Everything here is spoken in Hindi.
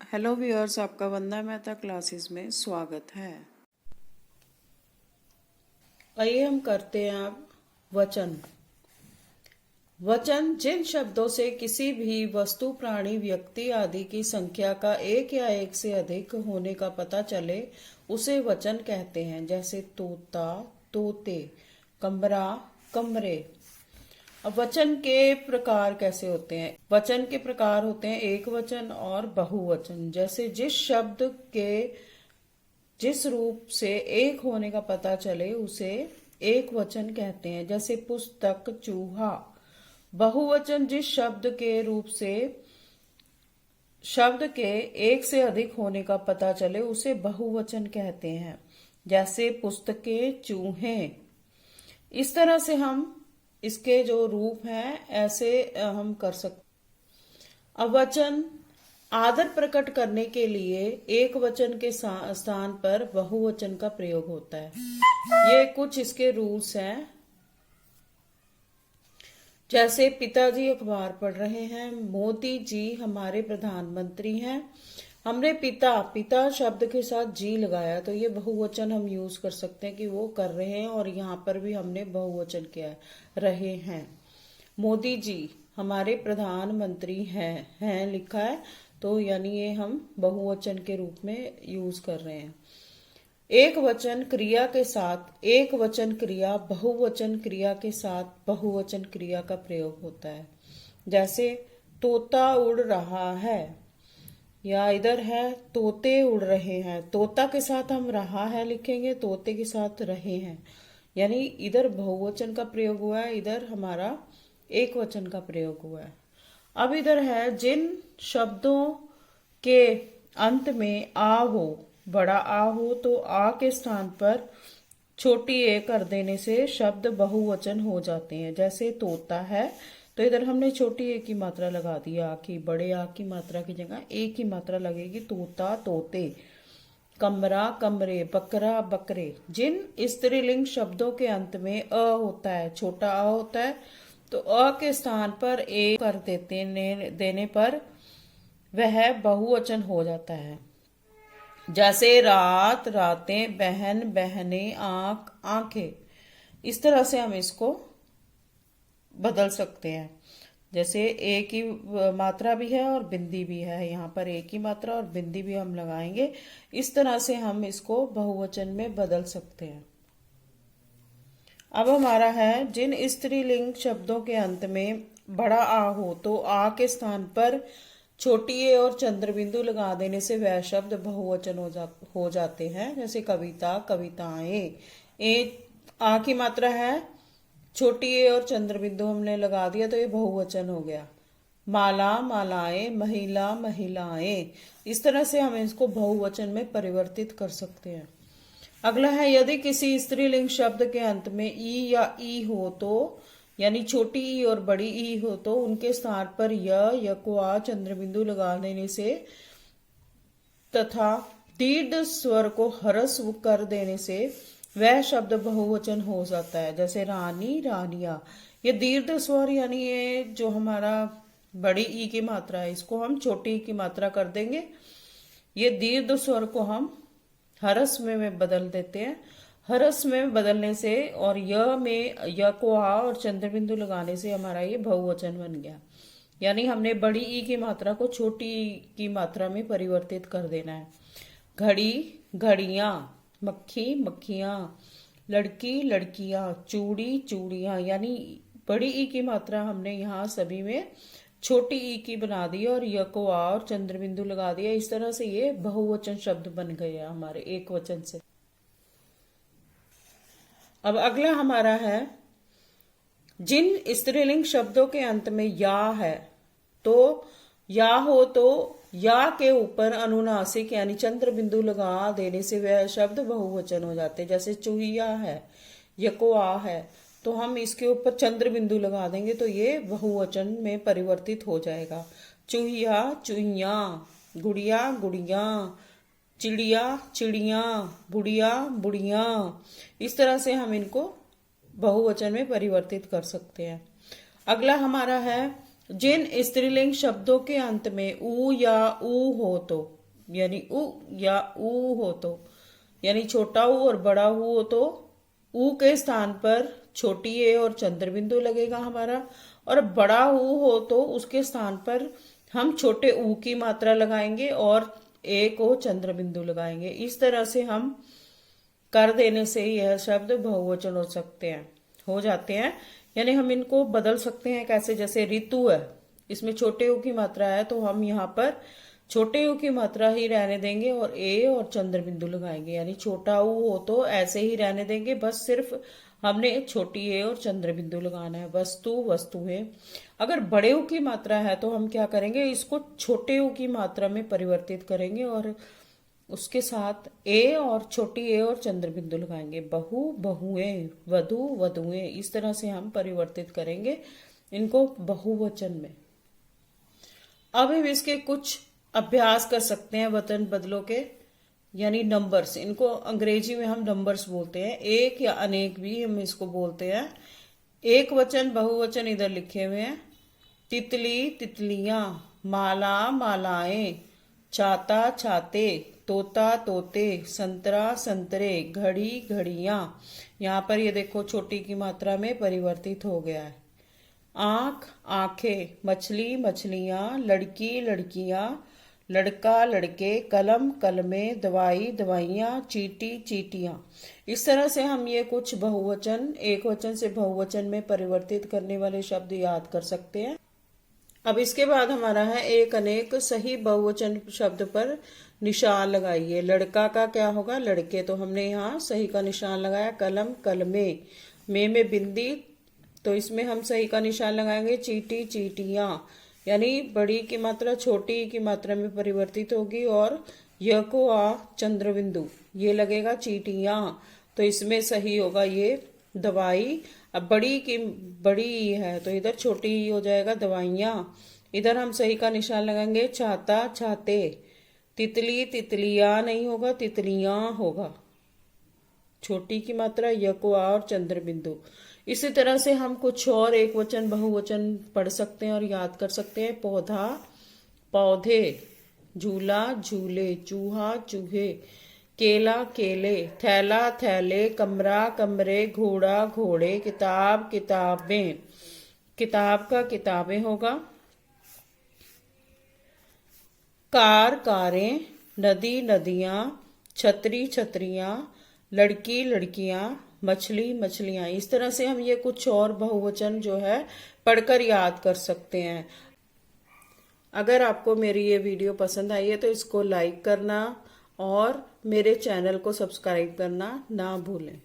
हेलो व्यूअर्स, आपका वंदना मेहता क्लासेस में स्वागत है। आइए हम करते हैं अब वचन। वचन जिन शब्दों से किसी भी वस्तु, प्राणी, व्यक्ति आदि की संख्या का एक या एक से अधिक होने का पता चले उसे वचन कहते हैं। जैसे तोता, तोते, कमरा, कमरे। अब वचन के प्रकार कैसे होते हैं? वचन के प्रकार होते हैं एक वचन और बहुवचन। जैसे जिस शब्द के जिस रूप से एक होने का पता चले उसे एक वचन कहते हैं। जैसे पुस्तक, चूहा। बहुवचन जिस शब्द के रूप से शब्द के एक से अधिक होने का पता चले उसे बहुवचन कहते हैं। जैसे पुस्तकें, चूहे। इस तरह से हम इसके जो रूप हैं ऐसे हम कर सकते। अब वचन आदर प्रकट करने के लिए एक वचन के स्थान पर बहुवचन का प्रयोग होता है। ये कुछ इसके रूल्स हैं। जैसे पिताजी अखबार पढ़ रहे हैं, मोदी जी हमारे प्रधानमंत्री हैं। हमने पिता शब्द के साथ जी लगाया तो ये बहुवचन हम यूज कर सकते हैं कि वो कर रहे हैं, और यहाँ पर भी हमने बहुवचन किया है, रहे हैं। मोदी जी हमारे प्रधानमंत्री हैं लिखा है तो यानी ये हम बहुवचन के रूप में यूज कर रहे हैं। एक वचन क्रिया के साथ एक वचन क्रिया, बहुवचन क्रिया के साथ बहुवचन क्रिया का प्रयोग होता है। जैसे तोता उड़ रहा है, या इधर है तोते उड़ रहे हैं। तोता के साथ हम रहा है लिखेंगे, तोते के साथ रहे हैं, यानी इधर बहुवचन का प्रयोग हुआ है, इधर हमारा एक वचन का प्रयोग हुआ है। अब इधर है जिन शब्दों के अंत में आ हो, बड़ा आ हो, तो आ के स्थान पर छोटी ए कर देने से शब्द बहुवचन हो जाते हैं। जैसे तोता है तो इधर हमने छोटी ए की मात्रा लगा दी, आ की, बड़े आ की मात्रा की जगह ए की मात्रा लगेगी। तोता, तोते। कमरा, कमरे। बकरा, बकरे। जिन स्त्रीलिंग शब्दों के अंत में अ होता है, छोटा अ होता है, तो अ के स्थान पर ए कर देने पर वह बहुवचन हो जाता है। जैसे रात, रातें, बहन, बहनें, आंख, आंखें। इस तरह से हम इसको बदल सकते हैं। जैसे ए की मात्रा भी है और बिंदी भी है, यहाँ पर ए की मात्रा और बिंदी भी हम लगाएंगे। इस तरह से हम इसको बहुवचन में बदल सकते हैं। अब हमारा है जिन स्त्रीलिंग शब्दों के अंत में बड़ा आ हो तो आ के स्थान पर छोटी ए और चंद्र बिंदु लगा देने से वह शब्द बहुवचन हो जाते हैं। जैसे कविता, कविताएं। ए आ की मात्रा है, छोटी ए और चंद्र बिंदु हमने लगा दिया तो ये बहुवचन हो गया। माला, मालाएं। महिला, महिलाएं। इस तरह से हम इसको बहुवचन में परिवर्तित कर सकते हैं। अगला है यदि किसी स्त्रीलिंग शब्द के अंत में ई या ई हो तो, यानी छोटी ई और बड़ी ई हो तो उनके स्थान पर य को आ चंद्र बिंदु लगा देने से तथा दीर्घ स्वर को ह्रस्व कर देने से वह शब्द बहुवचन हो जाता है। जैसे रानी, रानिया। ये दीर्घ स्वर यानी ये जो हमारा बड़ी ई की मात्रा है इसको हम छोटी ई की मात्रा कर देंगे। ये दीर्घ स्वर को हम ह्रस्व में बदल देते हैं। ह्रस्व में बदलने से और य में य को आ और चंद्र बिंदु लगाने से हमारा ये बहुवचन बन गया। यानी हमने बड़ी ई की मात्रा को छोटी ई की मात्रा में परिवर्तित कर देना है। घड़ी, घड़ियां। मक्खी, मक्खियां। लड़की, लड़कियां। चूड़ी, चूड़ियां। यानी बड़ी ई की मात्रा हमने यहाँ सभी में छोटी ई की बना दी और य को आ और चंद्र बिंदु लगा दिया। इस तरह से ये बहुवचन शब्द बन गए हमारे एक वचन से। अब अगला हमारा है जिन स्त्रीलिंग शब्दों के अंत में या है तो, या हो तो या के ऊपर अनुनासिक यानी चंद्र बिंदु लगा देने से वह शब्द बहुवचन हो जाते हैं। जैसे चूहिया है, यको आ है, तो हम इसके ऊपर चंद्र बिंदु लगा देंगे तो ये बहुवचन में परिवर्तित हो जाएगा। चूहिया, चूहिया। गुड़िया, गुड़िया। चिड़िया, चिड़िया। बुढ़िया, बुढ़िया। इस तरह से हम इनको बहुवचन में परिवर्तित कर सकते हैं। अगला हमारा है जिन स्त्रीलिंग शब्दों के अंत में ऊ या ऊ हो तो, यानी उ या ऊ हो तो, यानी छोटा ऊ और बड़ा ऊ हो तो ऊ के स्थान पर छोटी ए और चंद्र बिंदु लगेगा हमारा, और बड़ा ऊ हो तो उसके स्थान पर हम छोटे ऊ की मात्रा लगाएंगे और ए को चंद्र बिंदु लगाएंगे। इस तरह से हम कर देने से यह शब्द बहुवचन हो जाते हैं। यानी हम इनको बदल सकते हैं कैसे, जैसे ऋतु है, इसमें छोटे ऊ की मात्रा है तो हम यहाँ पर छोटे ऊ की मात्रा ही रहने देंगे और ए और चंद्र बिंदु लगाएंगे। यानी छोटा ऊ हो तो ऐसे ही रहने देंगे, बस सिर्फ हमने छोटी ए और चंद्र बिंदु लगाना है। वस्तु वस्तुएं। अगर बड़े ऊ की मात्रा है तो हम क्या करेंगे, इसको छोटे ऊ की मात्रा में परिवर्तित करेंगे और उसके साथ ए और छोटी ए और चंद्र बिंदु लगाएंगे। बहु बहुएं, वधु वधुएं, इस तरह से हम परिवर्तित करेंगे इनको बहुवचन में। अब हम इसके कुछ अभ्यास कर सकते हैं वचन बदलों के, यानी नंबर्स। इनको अंग्रेजी में हम नंबर्स बोलते हैं, एक या अनेक भी हम इसको बोलते हैं। एक वचन बहुवचन इधर लिखे हुए हैं। तितली तितलियां, माला मालाएं, छाता छाते, तोता तोते, संतरा संतरे, घड़ी घड़ियां। यहाँ पर ये देखो छोटी की मात्रा में परिवर्तित हो गया है। आंख आंखें, मछली मछलियां, लड़की लड़कियां, लड़का लड़के, कलम कलमें, दवाई दवाइयां, चीटी चीटियां। इस तरह से हम ये कुछ बहुवचन एक वचन से बहुवचन में परिवर्तित करने वाले शब्द याद कर सकते हैं। अब इसके बाद हमारा है एक अनेक। सही बहुवचन शब्द पर निशान लगाइए। लड़का का क्या होगा, लड़के, तो हमने यहाँ सही का निशान लगाया। कलम कलमे, में बिंदी, तो इसमें हम सही का निशान लगाएंगे। चीटी चीटियां, यानी बड़ी की मात्रा छोटी की मात्रा में परिवर्तित होगी और य को आ चंद्र बिंदु ये लगेगा चीटियां, तो इसमें सही होगा ये दवाई। अब बड़ी की बड़ी है तो इधर छोटी ही हो जाएगा दवाइयां। इधर हम सही का निशान लगाएंगे। छाता छाते, तितली तितलियां नहीं होगा, तितलियां होगा, छोटी की मात्रा य को आ और चंद्र बिंदु। इसी तरह से हम कुछ और एक वचन बहुवचन पढ़ सकते हैं और याद कर सकते हैं। पौधा पौधे, झूला झूले, चूहा चूहे, केला केले, थैला थैले, कमरा कमरे, घोड़ा घोड़े, किताब किताबें, किताब का किताबें होगा। कार कारें, नदी नदियां, छतरी छतरियां, लड़की लड़कियां, मछली मछलियां। इस तरह से हम ये कुछ और बहुवचन जो है पढ़कर याद कर सकते हैं। अगर आपको मेरी ये वीडियो पसंद आई है तो इसको लाइक करना और मेरे चैनल को सब्सक्राइब करना ना भूलें।